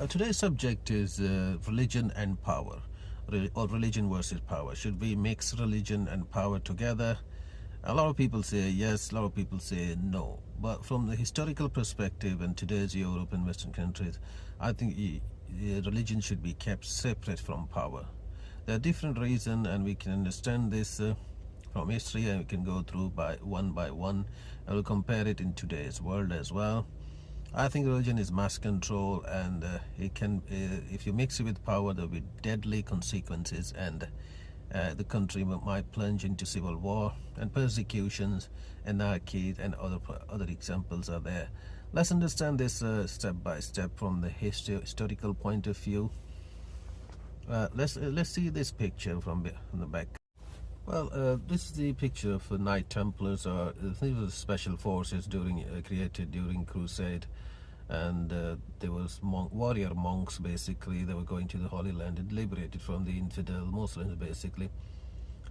Today's subject is religion and power, or religion versus power. Should we mix religion and power together? A lot of people say yes, a lot of people say no. But from the historical perspective in today's Europe and Western countries, I think religion should be kept separate from power. There are different reasons, and we can understand this from history, and we can go through by one. I will compare it in today's world as well. I think religion is mass control, and it can, if you mix it with power, there will be deadly consequences, and the country might plunge into civil war and persecutions, anarchy, and other examples are there. Let's understand this step by step from the historical point of view. Let's see this picture from the back. Well, this is the picture of the Knight Templars, or these were special forces created during Crusade, and there was warrior monks. Basically, they were going to the Holy Land and liberated from the infidel Muslims, basically.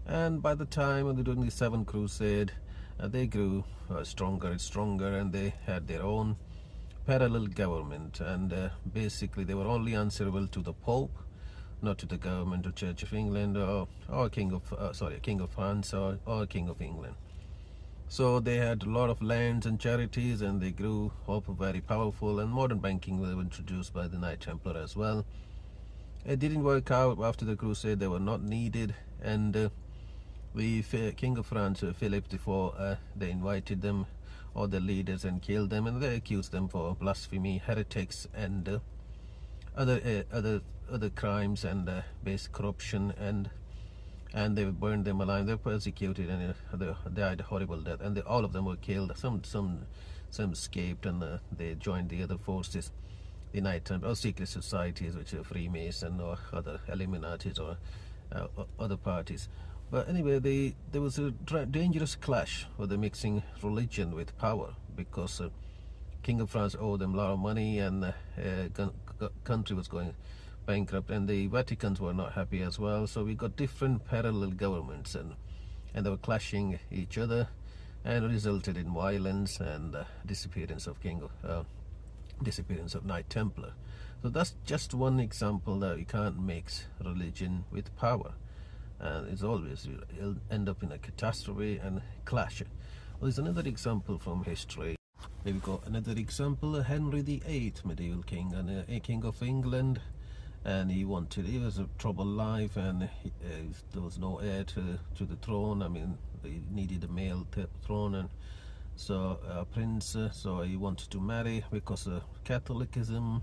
And by the time during the Seventh Crusade, they grew stronger and stronger, and they had their own parallel government. And basically, they were only answerable to the Pope, not to the government or Church of England or King of France or King of England. So they had a lot of lands and charities, and they grew up very powerful, and modern banking was introduced by the Knight Templar as well. It didn't work out after the Crusade. They were not needed, and the King of France, Philip IV, they invited them, all the leaders, and killed them, and they accused them for blasphemy, heretics, and other crimes, and basic corruption, and they burned them alive. They were persecuted, and they died a horrible death, and all of them were killed. Some escaped, and they joined the other forces, the Knight Templar, or secret societies, which are Freemason or other Illuminatis or other parties. But anyway, there was a dangerous clash with the mixing religion with power, because King of France owed them a lot of money, and the country was going bankrupt, and the Vaticans were not happy as well. So we got different parallel governments, and they were clashing each other, and resulted in violence and disappearance of Knight Templar. So that's just one example that you can't mix religion with power, and it's always, you'll end up in a catastrophe and clash. Well, there's another example from history. Here we got another example, Henry VIII, medieval king, and a king of England, and he was a troubled life, and there was no heir to the throne. I mean, he needed a male throne, and so prince, so he wanted to marry because of Catholicism,